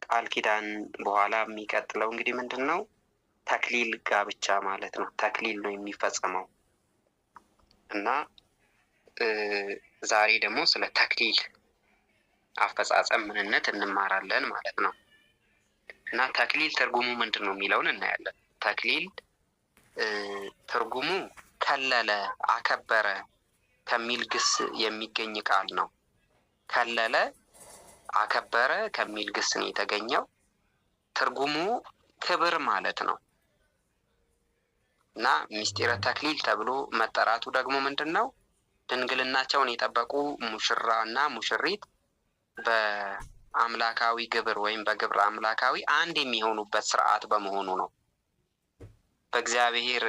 ከቃል ኪዳን በኋላ የሚቀጥለው እንግዲህ ምንድነው? ተክሊል ጋብቻ ማለት ነው። ተክሊል ነው የሚፈጸመው እና ዛሬ ደግሞ ስለ ተክሊል አፈጻጸም ምንነት እንማራለን ማለት ነው። እና ተክሊል ትርጉሙ ምንድነው የሚለውን እናያለን። ተክሊል ትርጉሙ ከለለ፣ አከበረ ከሚል ግስ የሚገኝ ቃል ነው። ከለለ፣ አከበረ ከሚል ግስ ነው የተገኘው። ትርጉሙ ክብር ማለት ነው እና ምስጢረ ተክሊል ተብሎ መጠራቱ ደግሞ ምንድነው? ድንግልናቸውን የጠበቁ ሙሽራ እና ሙሽሪት በአምላካዊ ግብር ወይም በግብረ አምላካዊ አንድ የሚሆኑበት ስርዓት በመሆኑ ነው። በእግዚአብሔር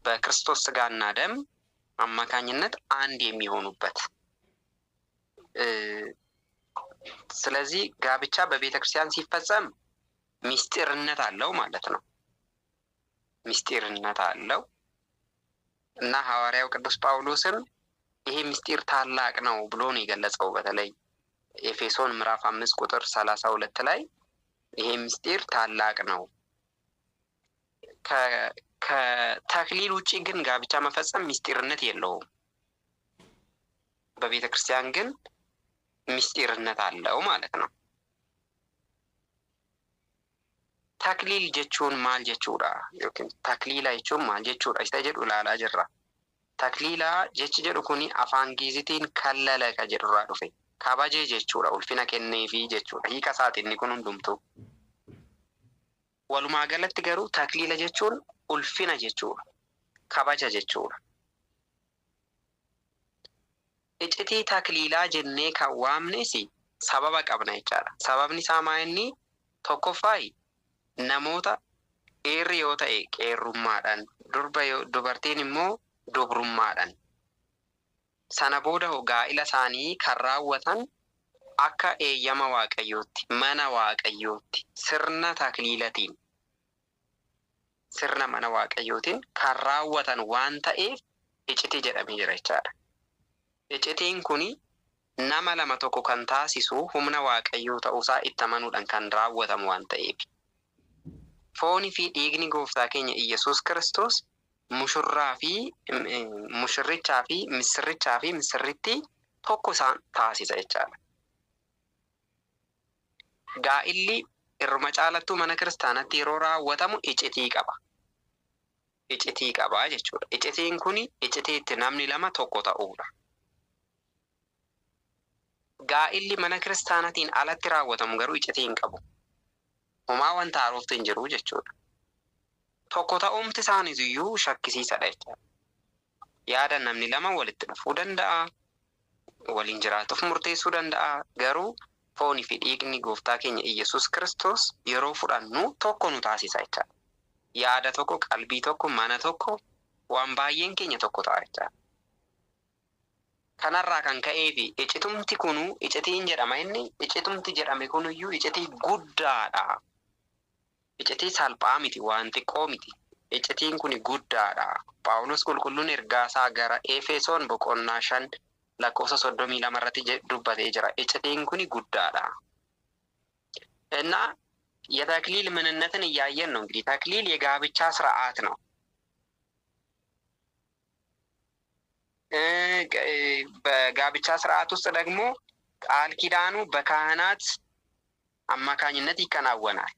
በክርስቶስ ስጋና ደም አማካኝነት አንድ የሚሆኑበት። ስለዚህ ጋብቻ በቤተ ክርስቲያን ሲፈጸም ምስጢርነት አለው ማለት ነው። ምስጢርነት አለው እና ሐዋርያው ቅዱስ ጳውሎስም ይሄ ምስጢር ታላቅ ነው ብሎ ነው የገለጸው። በተለይ ኤፌሶን ምዕራፍ 5 ቁጥር 32 ላይ ይሄ ምስጢር ታላቅ ነው። ከተክሊል ውጪ ግን ጋብቻ መፈጸም ምስጢርነት የለውም። በቤተ ክርስቲያን ግን ምስጢርነት አለው ማለት ነው። ተክሊል jechuun maal jechuudha? Yookiin takliila jechuun maal jechuudha? Isa jedhu ilaalaa jirra. Takliila jechi jedhu kuni afaan Giizitiin kallala ka jedhurraa dhufe. Kabaje jechuudha, ulfina kenneefi jechuudha. Hiika isaati inni kun hundumtuu. Walumaa galatti garuu takliila jechuun ulfina jechuudha. Kabaja jechuudha. Iccitii takliilaa jennee kan waamnes sababa qabna jechaadha. Sababni isaa maa inni? Tokkoffaayi namoota dhiirri yoo ta'e qeerrummaadhaan, dubartiin immoo dubrummaadhaan sana booda gaa'ila isaanii kan raawwatan akka eeyyama Waaqayyootti, mana Waaqayyootti, sirna takliilatiin, sirna mana Waaqayyootiin kan raawwatan waan ta'eef iccitii jedhamee jira jechaadha. Iccitiin kuni nama lama tokko kan taasisu humna Waaqayyoo ta'uusaa itti amanuudhaan kan raawwatamu waan ta'eef. Foonii fi dhiigni gooftaa keenya Iyyasuus Kiristoos mushurrichaa fi misirrittii tokko isaan taasisa jechaadha. Gaa'illi irruma caalattuu mana kiristaanatti yeroo raawwatamu iccitii qaba. Iccitii qabaa jechuudha. Iccitiin kuni iccitii itti namni lama tokko ta'uudha. Gaa'illi mana kiristaanatiin alatti raawwatamu garuu iccitii hin qabu. Homaa wanta haaroftu hin jiru jechuudha. Tokko ta'umti isaaniis iyyuu shakkisiisadha jechuudha. Yaada namni lama walitti dhufuu danda'a, waliin jiraatuuf murteessuu danda'a. Garuu foonii fi dhiigni gooftaa keenya Iyyasuus Kiristoos yeroo fudhannu tokko nu taasisa jechuudha. Yaada tokko, qalbii tokko, mana tokko, waan baay'een keenya tokko ta'a jechuudha. Kanarraa kan ka'eefi iccitumti kunu iccitiin jedhama inni. Iccitumti jedhame kunuyyuu iccitii guddaadha. Iccitii salphaa miti, waan xiqqoo miti. Iccitiin kuni guddaadha. Phaawulos qulqulluun ergaasaa gara Efesoon boqonnaa 5 lakkoofsa 32 irratti dubbatee jira. iccitiin kuni ጉዳዳ እና የተክሊል ምንነትን እያየን ነው። እንግዲህ ተክሊል የጋብቻ ስርዓት ነው። በጋብቻ ስርዓት ውስጥ ደግሞ ቃል ኪዳኑ በካህናት አማካኝነት ይከናወናል።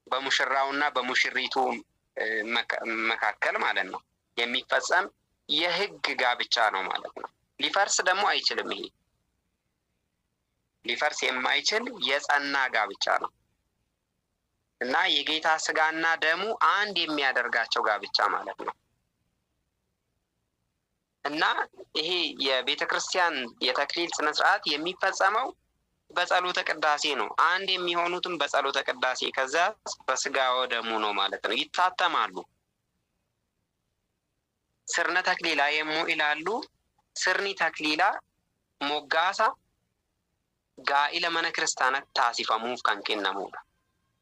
በሙሽራውና በሙሽሪቱ መካከል ማለት ነው የሚፈጸም የህግ ጋብቻ ነው ማለት ነው። ሊፈርስ ደግሞ አይችልም። ይሄ ሊፈርስ የማይችል የጸና ጋብቻ ነው እና የጌታ ስጋና ደሙ አንድ የሚያደርጋቸው ጋብቻ ማለት ነው። እና ይሄ የቤተክርስቲያን የተክሊል ስነ ስርዓት የሚፈጸመው በጸሎተ ቅዳሴ ነው። አንድ የሚሆኑትም በጸሎተ ቅዳሴ ከዛ በስጋው ደሙ ነው ማለት ነው። ይታተማሉ። ስርነ ተክሊላ የሙ ይላሉ። ስርኒ ተክሊላ ሞጋሳ ጋኢለ መነ ክርስቲያናት ታሲፈሙፍ kan kennamuudha.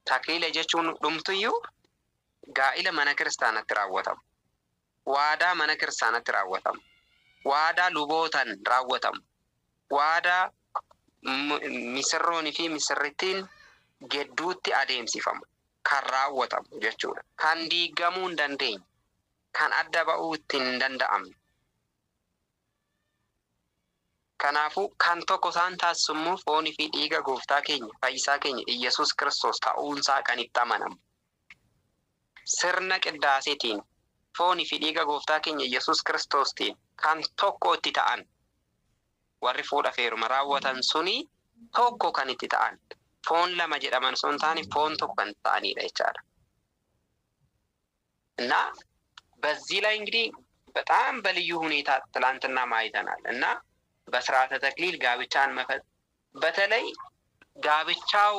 ተክሊለ jechuun dhumtuyyuu gaa'ila mana kiristaanatti raawwatamu. Waadaa mana kiristaanatti raawwatamu. Waadaa lubootaan raawwatamu. Waadaa misirroonii fi misirrittiin gidduutti adeemsifamu kan raawwatamu jechuudha. Kan diigamuu hin dandeenye, kan adda ba'uu ittiin hin danda'amne. Kanaafuu kan tokko isaan taasisu immoo foonii fi dhiiga gooftaa keenya fayyisaa keenya Iyyasuus Kiristoos ta'uunsaa kan itti amanamu. Sirna qidaaseetiin foonii fi dhiiga gooftaa keenya Iyyasuus Kiristoostiin kan tokko itti ta'an warri fuudha feeruma raawwatan suni tokko kan itti ta'an. Foon lama jedhaman sun taane foon tokko kan ta'anidha jechaadha። እና በዚህ ላይ እንግዲህ በጣም በልዩ ሁኔታ ትላንትና ማይተናል እና በስርዓተ ተክሊል ጋብቻን በተለይ ጋብቻው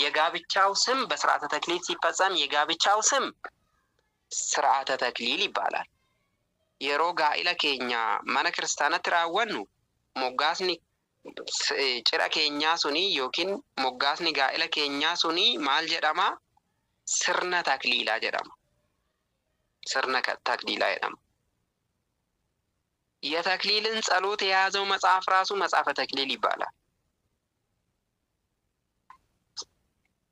የጋብቻው ስም በስርዓተ ተክሊል ሲፈጸም የጋብቻው ስም ስርዓተ ተክሊል ይባላል። የሮ ጋኢላ ኬኛ ማነ ክርስቲያናት ራወኑ ሞጋስኒ ጭራ ኬኛ ሱኒ ዮኪን ሞጋስኒ ጋኢላ ኬኛ ሱኒ ማል ጀዳማ ስርነ ተክሊላ ጀዳማ ስርነ ተክሊላ ጀዳማ የተክሊልን ጸሎት የያዘው መጽሐፍ ራሱ መጽሐፈ ተክሊል ይባላል።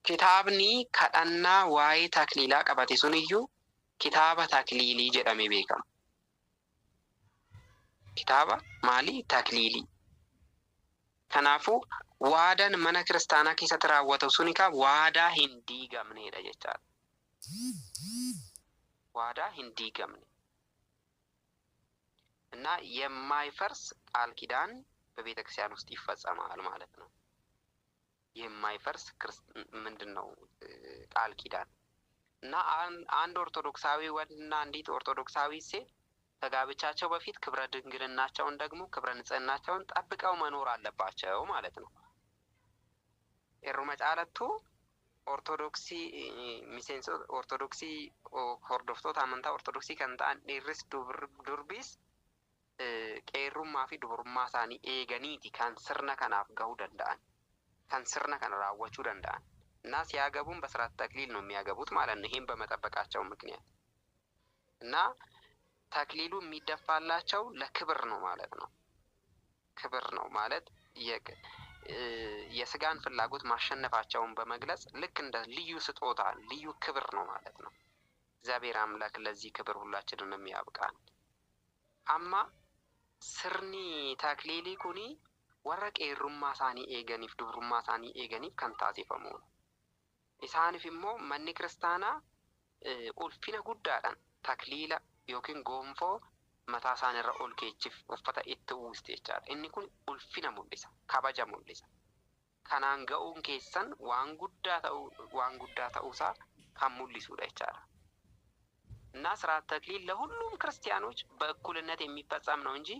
ኪታብኒ ከዳና ዋይ ተክሊላ ቀባቴ ሱንዩ ኪታባ ተክሊሊ ጀዳሜ ቤከም ኪታባ ማሊ ተክሊሊ ከናፉ ዋዳን መነ ክርስቲያና ኬሰት ራወተው ሱኒካ ዋዳ ሂንዲ ገምኔ ደጀቻል ዋዳ ሂንዲ ገምኔ እና የማይፈርስ ቃል ኪዳን በቤተክርስቲያን ውስጥ ይፈጸማል ማለት ነው። የማይፈርስ ምንድነው ቃል ኪዳን? እና አንድ ኦርቶዶክሳዊ ወንድና አንዲት ኦርቶዶክሳዊ ሴት ከጋብቻቸው በፊት ክብረ ድንግልናቸውን ደግሞ ክብረ ንጽህናቸውን ጠብቀው መኖር አለባቸው ማለት ነው። ኤሩመ ጫለቱ ኦርቶዶክሲ ሚሴንሶ ኦርቶዶክሲ ሆርዶፍቶታ አመንታ ኦርቶዶክሲ ከንታን ዲርስ ዱርቢስ qeerrummaa fi dubrummaa isaanii eeganiiti kan sirna kanaaf gahuu danda'an, kan sirna kana raawwachuu danda'an እና ሲያገቡም በስርዓተ ተክሊል ነው የሚያገቡት ማለት ነው። ይሄን በመጠበቃቸው ምክንያት እና ተክሊሉ የሚደፋላቸው ለክብር ነው ማለት ነው። ክብር ነው ማለት የስጋን ፍላጎት ማሸነፋቸውን በመግለጽ ልክ እንደ ልዩ ስጦታ ልዩ ክብር ነው ማለት ነው። እግዚአብሔር አምላክ ለዚህ ክብር ሁላችንን የሚያብቃን። አማ ስርኒ ተክሊሊ ኩኒ ወረ ቄሩማ ሳኒ ኤገኒፍ ዱብሩማ ሳኒ ኤገኒፍ ከንታሲፈሙ ኢሳኒፍ ኢሞ መኒ ክርስቲያና ኡልፊነ ጉዳዳን ተክሊላ ዮኪን ጎንፎ መታ ሳኒራ ኦልኬቺፍ ኡፈታ ኢት ውስጥ ይቻል እኒ ኩን ኡልፊነ ሙሊሳ ካባጃ ሙሊሳ ከናን ገኡን ኬሰን ዋን ጉዳ ተኡሳ ከሙሊሱ ዳይቻላ እና ስርዓተ ተክሊል ለሁሉም ክርስቲያኖች በእኩልነት የሚፈጸም ነው እንጂ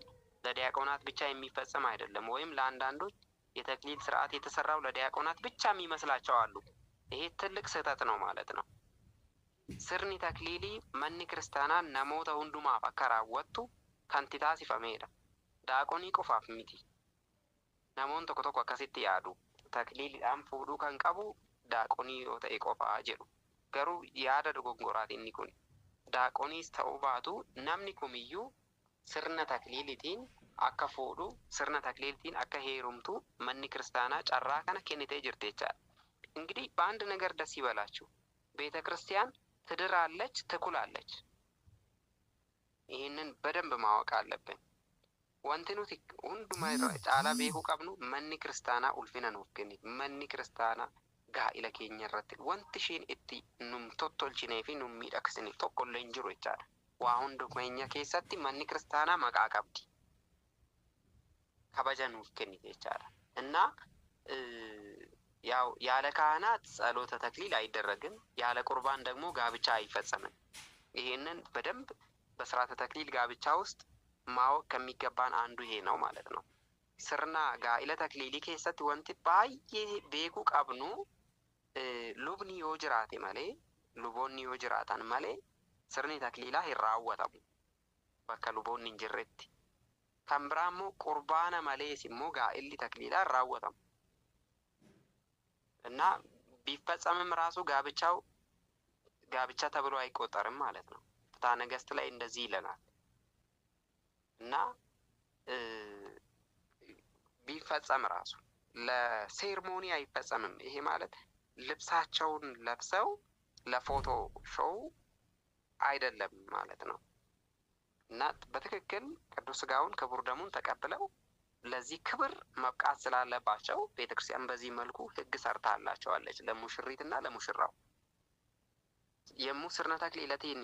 ለዲያቆናት ብቻ የሚፈጸም አይደለም። ወይም ለአንዳንዶች የተክሊል ስርዓት የተሰራው ለዲያቆናት ብቻ የሚመስላቸው አሉ። ይሄ ትልቅ ስህተት ነው ማለት ነው። ስርኒ ተክሊሊ መኒ ክርስቲያና ነሞተ ሁንዱማፍ አከራወቱ ከንቲታ ሲፈሜዳ ዳቆኒ ቆፋፍ ሚቲ ነሞን ቶኮ ቶኮ አከሲት ያዱ ተክሊል አንፉዱ ከንቀቡ ዳቆኒ ዮተ ቆፋ ጀዱ ገሩ ያደ ዶጎንጎራት ኢኒ ኩኒ ዳቆኒስ ta'uu baatu namni kumiyyuu sirna takliilitiin akka fuudhu sirna takliilitiin akka heerumtu manni ክርስቲያና ጨራ kana kennitee jirti jechaadha። እንግዲህ በአንድ ነገር ደስ ይበላችሁ፣ ቤተ ክርስቲያን ትድራለች፣ ትኩላለች። ይሄንን በደንብ ማወቅ አለብን። wanti nuti hundumaa irra caalaa beekuu qabnu manni ክርስቲያና ulfina nuuf kenni, manni ክርስቲያና gaa'ila keenya irratti wanti isheen itti num tottolchinee fi num miidhagsine tokko illee hin jiru jechaadha. waa hundumaa keessatti manni ክርስቲያና maqaa qabdi, kabaja nuuf kennite jechaadha። እና ያው ያለ ካህናት ጸሎተ ተክሊል አይደረግም፣ ያለ ቁርባን ደግሞ ጋብቻ አይፈጸምም። ይሄንን በደንብ በስርዓተ ተክሊል ጋብቻ ውስጥ ማወቅ ከሚገባን አንዱ ይሄ ነው ማለት ነው። ስርና ጋኢለ ተክሊሊ keessatti wanti baay'ee beekuu qabnu lubni yoo jiraate malee, luboonni yoo jiraatan malee sirni takliilaa hin raawwatamu bakka luboonni hin jirretti. kan biraa immoo qurbaana malees immoo gaa'illi takliilaa hin raawwatamu እና ቢፈጸምም ራሱ ጋብቻ ተብሎ አይቆጠርም ማለት ነው። ፍትሐ ነገሥት ላይ እንደዚህ ይለናል። እና ቢፈጸም ራሱ ለሴርሞኒ አይፈጸምም። ይሄ ማለት ልብሳቸውን ለብሰው ለፎቶ ሾው አይደለም ማለት ነው። እና በትክክል ቅዱስ ሥጋውን ክቡር ደሙን ተቀብለው ለዚህ ክብር መብቃት ስላለባቸው ቤተክርስቲያን በዚህ መልኩ ሕግ ሰርታላቸዋለች ለሙሽሪትና ለሙሽራው። የሙ ስርነ ተክሊለቲን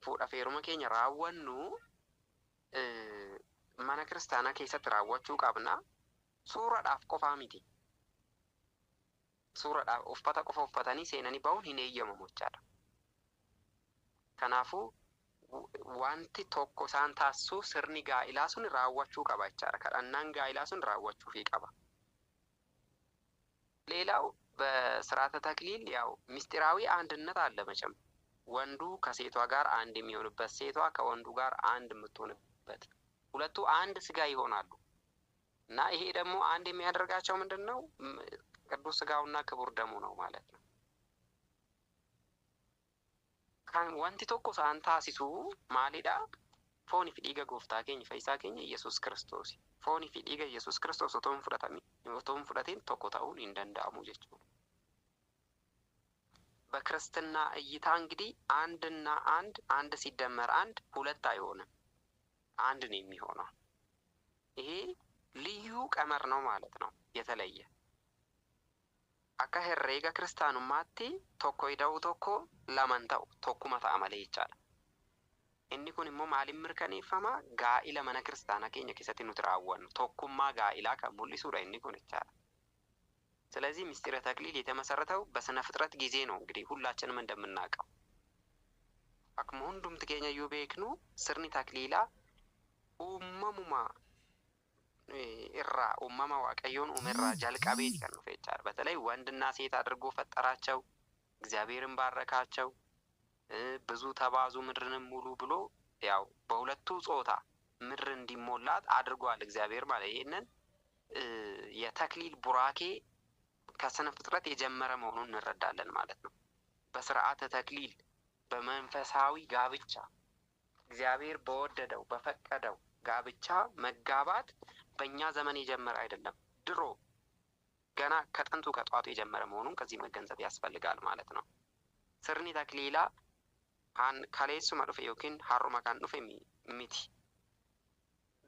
ፉudha feeruma keenya raawwannu mana kiristaanaa keessatti raawwachuu qabna. Suuraadhaaf qofaa miti. Suuraadhaaf uffata qofa uffatanii seenanii ba'uun hin eeyyamamu jechaadha. Kanaafuu wanti tokko isaan taasisuu sirni gaa'ilaa sun raawwachuu qaba jechaadha. Kadhannaan gaa'ilaa sun raawwachuufii qaba. ሌላው በስርዓተ ተክሊል ያው ምስጢራዊ አንድነት አለ መቼም ወንዱ ከሴቷ ጋር አንድ የሚሆንበት፣ ሴቷ ከወንዱ ጋር አንድ የምትሆንበት፣ ሁለቱ አንድ ስጋ ይሆናሉ። እና ይሄ ደግሞ አንድ የሚያደርጋቸው ምንድን ነው? ቅዱስ ሥጋውና ክቡር ደሙ ነው ማለት ነው። wanti tokko isaan taasisu maalidha? Foonii fi dhiiga gooftaa keenya fayyisaa keenya Yesuus Kiristoos. Foonii fi dhiiga Yesuus Kiristoos otoo hin fudhatiin tokko ta'uun hin danda'amu jechuudha. በክርስትና እይታ እንግዲህ አንድና አንድ ሲደመር አንድ ሁለት አይሆንም፣ አንድ ነው የሚሆነው። ይሄ ልዩ ቀመር ነው ማለት ነው፣ የተለየ akka herreega kiristaanummaatti tokko ida'u tokko laman ta'u tokkuma ta'a malee jechaadha. Inni kun immoo maaliin mirkaneeffama? Gaa'ila mana kiristaanaa keenya keessatti nuti raawwannu tokkummaa gaa'ilaa kan mul'isudha inni kun jechaadha. ስለዚህ ምስጢረ ተክሊል የተመሰረተው በስነ ፍጥረት ጊዜ ነው። እንግዲህ ሁላችንም እንደምናውቀው akkuma hundumti keenya iyyuu beeknu sirni takliilaa uumama waaqayyoon uumerraa jalqabeeti kan dhufe jechaadha. በተለይ ወንድና ሴት አድርጎ ፈጠራቸው፣ እግዚአብሔርን ባረካቸው፣ ብዙ ተባዙ ምድርንም ሙሉ ብሎ ያው በሁለቱ ጾታ ምድር እንዲሞላት አድርጓል እግዚአብሔር ማለት። ይሄንን የተክሊል ቡራኬ ከስነ ፍጥረት የጀመረ መሆኑን እንረዳለን ማለት ነው። በስርዓተ ተክሊል በመንፈሳዊ ጋብቻ እግዚአብሔር በወደደው በፈቀደው ጋብቻ መጋባት በእኛ ዘመን የጀመረ አይደለም። ድሮ ገና ከጥንቱ ከጧቱ የጀመረ መሆኑን ከዚህ መገንዘብ ያስፈልጋል ማለት ነው። ስርኒ ተክሊላ ከሌሱማ ዱፌ ዮኪን ሀሩማ ካን ዱፌ ሚቲ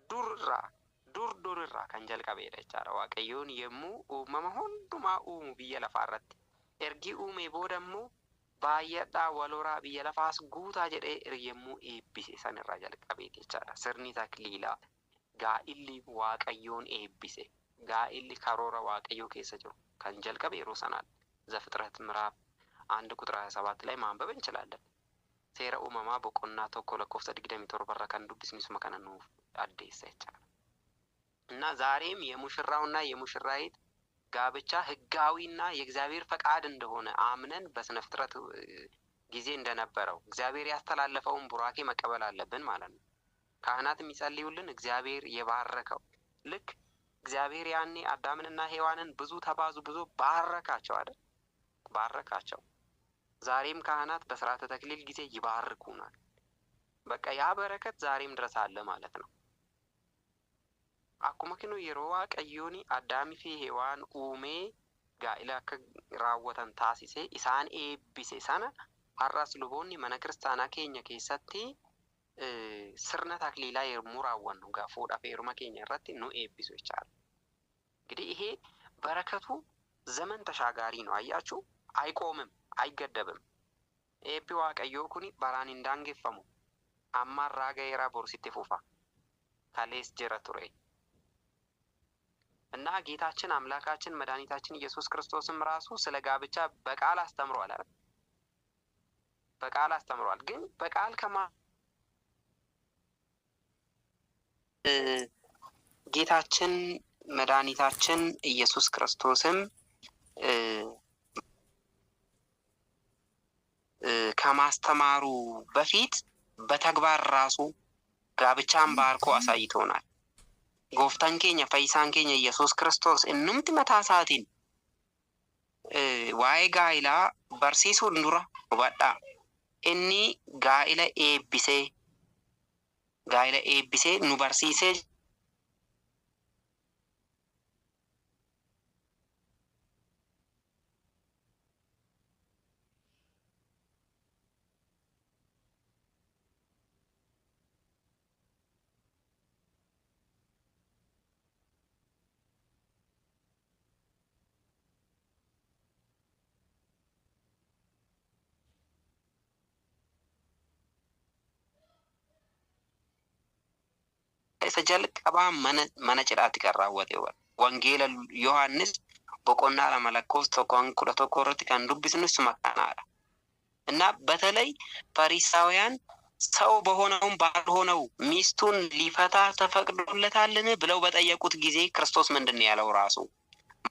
ዱርራ kan jalqabeedha jechaadha. Waaqayyoon yommuu uumama hundumaa uumu biyya lafaa irratti ergi uumee booda immoo baay'adhaa waloraa biyya lafaas guutaa jedhee yommuu eebbise sanirraa jalqabeeti jechaadha. Sirni takliilaa gaa'illi waaqayyoon eebbise, gaa'illi karoora waaqayyoo keessa jiru kan jalqabe yeroo sanaadha. ዘፍጥረት ምዕራፍ 1:27 ላይ ማንበብ እንችላለን። ሴራ ኡማማ boqonnaa 1:27 irra kan dubbisnisuma kana nuuf addeessa jechaadha. እና ዛሬም የሙሽራውና የሙሽራይት ጋብቻ ህጋዊና የእግዚአብሔር ፈቃድ እንደሆነ አምነን በስነ ፍጥረት ጊዜ እንደነበረው እግዚአብሔር ያስተላለፈውን ቡራኬ መቀበል አለብን ማለት ነው። ካህናት የሚጸልዩልን እግዚአብሔር የባረከው ልክ እግዚአብሔር ያኔ አዳምንና ሔዋንን ብዙ ተባዙ ብዙ ባረካቸው አይደል? ባረካቸው። ዛሬም ካህናት በስርዓተ ተክሊል ጊዜ ይባርኩናል። በቃ ያ በረከት ዛሬም ድረስ አለ ማለት ነው። akkuma kinu yeroo waaqayyoon Addaamii fi Hewaan uumee gaa'ila akka raawwatan taasise isaan eebbise sana har'as luboonni mana kiristaanaa keenya keessatti sirna takliilaa yommuu raawwannu fuudha feeruma keenya irratti nu eebbisu jechaadha. እንግዲህ ይሄ በረከቱ ዘመን ተሻጋሪ ነው። አያችሁ፣ አይቆምም፣ አይገደብም። ኤቢ waaqayyoo kun baraan hin daangeffamu. amma irraa ga'eera borsitti fufa kalees jira ture እና ጌታችን አምላካችን መድኃኒታችን ኢየሱስ ክርስቶስም ራሱ ስለ ጋብቻ በቃል አስተምሯል አይደል? በቃል አስተምሯል። ግን በቃል ጌታችን መድኃኒታችን ኢየሱስ ክርስቶስም ከማስተማሩ በፊት በተግባር ራሱ ጋብቻን ባርኮ አሳይቶናል። gooftaan keenya fayyisaan keenya Yesuus Kiristoos innumti mataa isaatiin waa'ee gaa'ilaa barsiisuun dura hubadhaa. Inni gaa'ila eebbisee nu barsiisee isa jalqabaa mana cidhaatti kan raawwate wangeela Yohaannis boqonnaa 2:11 irratti kan dubbisnu isuma kanaadha እና በተለይ ፈሪሳውያን ሰው በሆነው ባልሆነው ሚስቱን ሊፈታ ተፈቅዶለታልን ብለው በጠየቁት ጊዜ ክርስቶስ ምንድነው ያለው ራሱ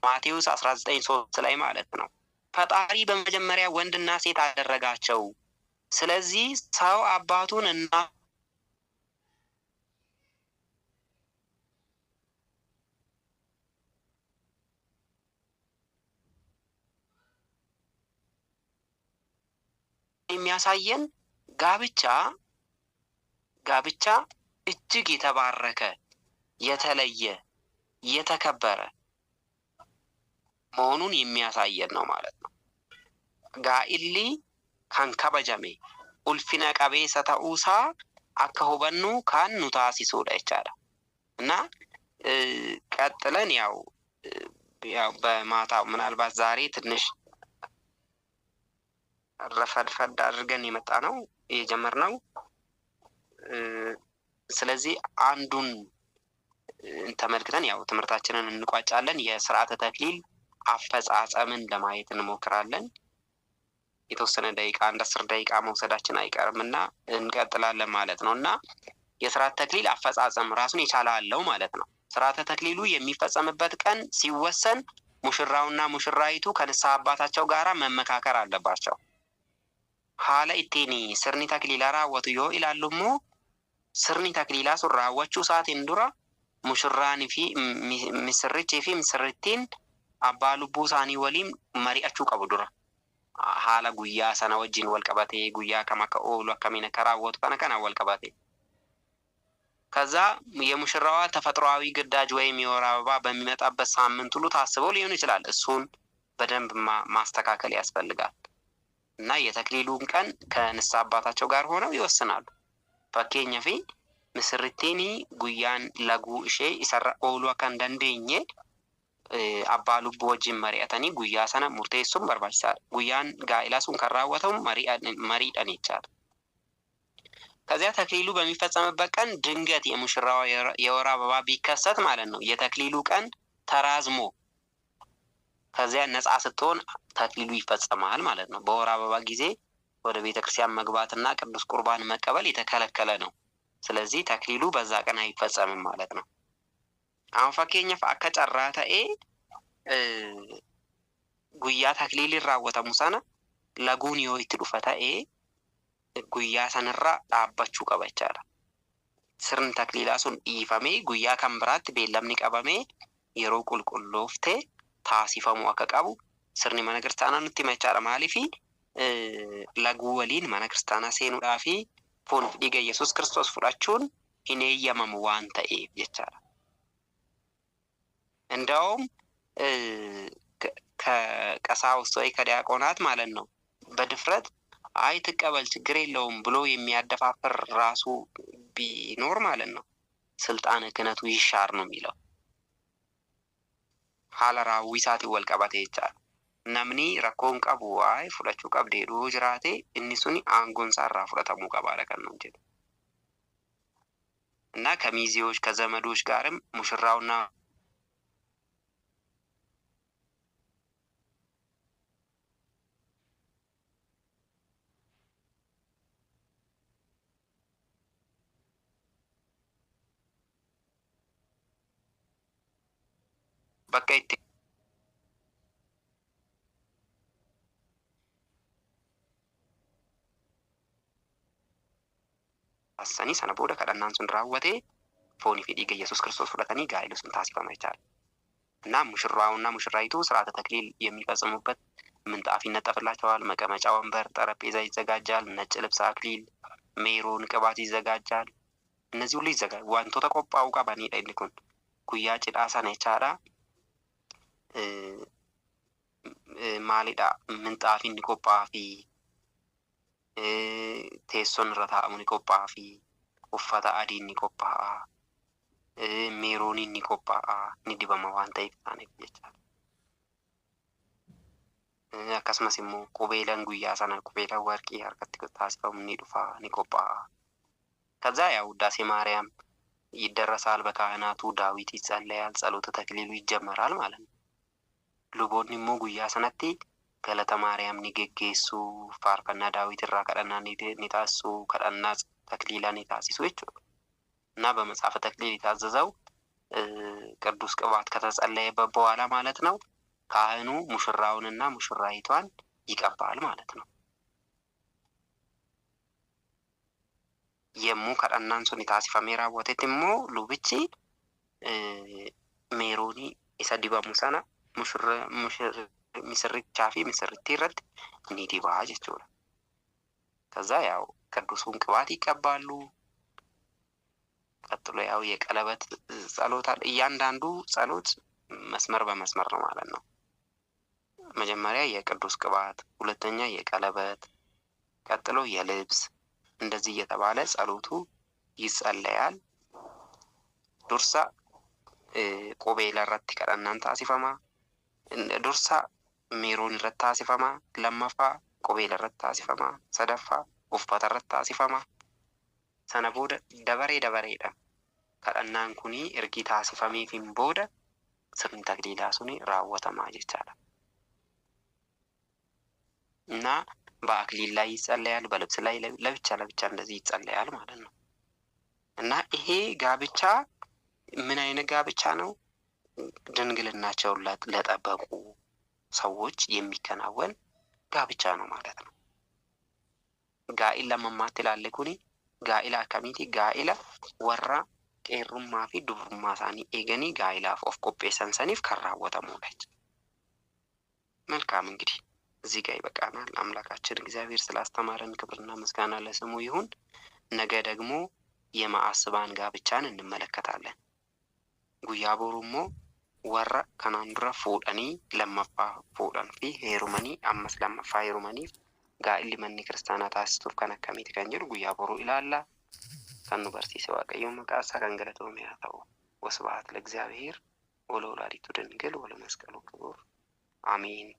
ማቴዎስ 19:3 ላይ ማለት ነው ፈጣሪ በመጀመሪያ ወንድና ሴት አደረጋቸው ስለዚህ ሰው አባቱን እና የሚያሳየን ጋብቻ እጅግ የተባረከ የተለየ የተከበረ መሆኑን የሚያሳየን ነው ማለት ነው ጋኢሊ ካንከበጀሜ ኡልፊነ ቀቤሰ ተኡሳ አከሁበኑ ካኑ ታሲሱዳ ይቻላል እና ቀጥለን ያው በማታው ምናልባት ዛሬ ትንሽ ረፈድ አድርገን የመጣ ነው የጀመርነው ስለዚህ አንዱን ተመልክተን ያው ትምርታችንን እንቋጫለን የሥርዓተ ተክሊል አፈጻጸምን ለማየት እንሞክራለን የተወሰነ ደቂቃ 10 ደቂቃ መውሰዳችን አይቀርምና እንቀጥላለን ማለት ነውና የሥርዓተ ተክሊል አፈጻጸም ራሱን ይቻላልው ማለት ነው ሥርዓተ ተክሊሉ የሚፈጸምበት ቀን ሲወሰን ሙሽራውና ሙሽራይቱ ከንስሐ አባታቸው ጋራ መመካከር አለባቸው ሀለ ኢቲኒ ስርኒ ተክሊላ ራወቱ ዮ ኢላሉሞ ስርኒ ተክሊላ ሱራወቹ ሰዓትን ዱራ ሙሽራኒ ፊ ምስርቺ ፊ ምስርቲን አባ ሉቡሳኒ ወሊም መሪአቹ ቀቡ ዱራ ሀለ ጉያ ሰነ ወጂን ወልቀባቴ ጉያ ከማከኦሉ አከሚነ ከራወቱ ከነከና ወልቀባቴ ከዛ የሙሽራዋ ተፈጥሯዊ ግዳጅ ወይም የወር አበባ በሚመጣበት ሳምንት ሁሉ ታስበው ሊሆን ይችላል እሱን በደንብ ማስተካከል ያስፈልጋል እና የተክሊሉን ቀን ከንስሐ አባታቸው ጋር ሆነው ይወስናሉ ፈኬኛ ፊ ምስርቲኒ ጉያን ለጉ እሺ ይሰራ ኦሉ አከን ደንደኘ አባ ሉቡ ወጂን መሪአተኒ ጉያ ሰነ ሙርቴሱም በርባይሳል ጉያን ጋኢላሱን ከራወተው መሪዳን ይቻላል ከዚያ ተክሊሉ በሚፈጸምበት ቀን ድንገት የሙሽራው የወር አበባ ቢከሰት ማለት ነው የተክሊሉ ቀን ተራዝሞ ከዚያ ነፃ ስትሆን ተክሊሉ ይፈጸማል ማለት ነው በወር አበባ ጊዜ ወደ ቤተክርስቲያን መግባትና ቅዱስ ቁርባን መቀበል የተከለከለ ነው ስለዚህ ተክሊሉ በዛ ቀን አይፈጸምም ማለት ነው አሁን ፈኬኛ አከጨራታኤ ጉያ ተክሊል ይራወተሙ ሰነ ለጉን ይወይት ዱፈታኤ ጉያ ሰነራ ዳባቹ ቀበቻላ ስርን ተክሊላሱን ይፈሜ ጉያ ከምብራት ቤለምኒ ቀበሜ የሮ ቁልቁሎፍቴ ታሲፈሙ አከቀቡ ስርኒ ማነክርስቲያና ኑቲ መቻላ ማሊፊ ለጉ ወሊን ማነክርስቲያና ሴኑዳፊ ፎን ዲገ ኢየሱስ ክርስቶስ ፍላቹን ኢኔየመም ዋንታኤ ይቻላ እንደውም ከቀሳውስት ወይ ከዲያቆናት ማለት ነው በድፍረት አይ ተቀበል ችግር የለውም ብሎ የሚያደፋፍር ራሱ ቢኖር ማለት ነው ስልጣነ ክህነቱ ይሻር ነው የሚለው ሐለራዊ ሳቲ ወልቀባቴ ይቻላል namni rakkoon qabu ay fudhachuu qabdeedhu jiraate inni suni aangoon sarraa fudhatamuu qabaadha kan nuun jedhu እና ከሚዜዎች ከዘመዶች ጋርም ሙሽራውና በቀይት አሰኒ ሰነቦደ ከዳናን ሱን ራወቴ ፎኒ ፊዲ ኢየሱስ ክርስቶስ ፍለተኒ ጋይሉስን ታሲፈማ ይቻላል እና ሙሽራውና ሙሽራይቱ ሥርዓተ ተክሊል የሚፈጽሙበት ምንጣፍ ይነጠፍላቸዋል መቀመጫ ወንበር ጠረጴዛ ይዘጋጃል ነጭ ልብስ አክሊል ሜሮን ቅባት ይዘጋጃል እነዚህ ሁሉ ይዘጋጃል ዋንቶ ተቆጳው ቀባኒ ዳይልኩን ጉያ ጭዳሳ ነቻዳ ማሊዳ ምንጣፍ እንዲቆጳፊ teesson irra taa'amu ni qophaa'a uffata adii ni qophaa'a meeroon ni qophaa'a ni dibama waan ta'eef isaaniif jechaadha akkasumas immoo qubeelan guyyaa sana qubeelan warqii harkatti taasifamu ni dhufa ni qophaa'a ከዛ ያው ውዳሴ ማርያም ይደረሳል። በካህናቱ ዳዊት ይጸለያል። ጸሎተ ተክሊሉ ይጀመራል ማለት ነው። ሉቦonni immoo guyyaa sanatti galata maariyaam ni geggeessu, faarfannaa daawit irraa kadhannaa ni taasisu, kadhannaa ተክሊላ ni taasisu jechuudha እና በመጽሐፈ ተክሊል የታዘዘው ቅዱስ ቅባት ከተጸለየበት በኋላ ማለት ነው ካህኑ ሙሽራውንና ሙሽራይቷን ይቀባል ማለት ነው። የሙ kadhannaan sun taasifamee raawwatetti immoo lubichi meerooni isa dibamu sana misirrichaa fi misirrittii irratti ni dibaa jechuudha። ከዛ ያው ቅዱሱን ቅባት ይቀባሉ። ቀጥሎ ያው የቀለበት ጸሎት አለ። እያንዳንዱ ጸሎት መስመር በመስመር ነው ማለት ነው። መጀመሪያ የቅዱስ ቅባት፣ ሁለተኛ የቀለበት፣ ቀጥሎ የልብስ እንደዚህ እየተባለ ጸሎቱ ይጸለያል። ዱርሳ ቆቤ ለረት ከረናን ታሲፈማ ዱርሳ ሜሮን ረት ታሲፈማ ለማፋ ቆቤ ለረት ታሲፈማ ሰደፋ ኡፋታ ረት ታሲፈማ ሰነ ቦደ ደበሬዳ ከረናን ኩኒ እርጊ ታሲፈሜፊን ቦደ ስርን ተክሊላ ሱኒ ራወተማ ጀቻላ እና በአክሊል ላይ ይጸለያል። በልብስ ላይ ለብቻ እንደዚህ ይጸለያል ማለት ነው። እና ይሄ ጋብቻ ምን አይነት ጋብቻ ነው? ድንግልናቸውን ለጠበቁ ሰዎች የሚከናወን ጋብቻ ነው ማለት ነው። ጋኢላ መማት ላለኩኒ ጋኢላ ከሚቲ ጋኢላ ወራ ቄሩማ ፊ ዱሩማ ሳኒ ኤገኒ ጋኢላ ኦፍ ቆጴሰን ሰኒፍ ከራወተሙላች። መልካም እንግዲህ እዚህ ጋር ይበቃናል። አምላካችን እግዚአብሔር ስላስተማረን ክብርና ምስጋና ለስሙ ይሁን። ነገ ደግሞ የማዕስባን ጋብቻን እንመለከታለን። ጉያ ቦሩሞ ወራ ከናንዱራ ፉዳኒ ለማፋ ፉዳን ፊ ሄሩመኒ አመስ ለማፋ ሄሩመኒ ጋኢሊ መኒ ክርስቲያና ታስቱፍ ከነከሚት ከንጀሩ ጉያ ቦሩ ኢላላ ከኑ በርሲሰ ዋቀዮ መቃሳ ከንገለቶ ሚያታው ወስብሐት ለእግዚአብሔር ወለወላዲቱ ድንግል ወለመስቀሉ ክቡር አሜን።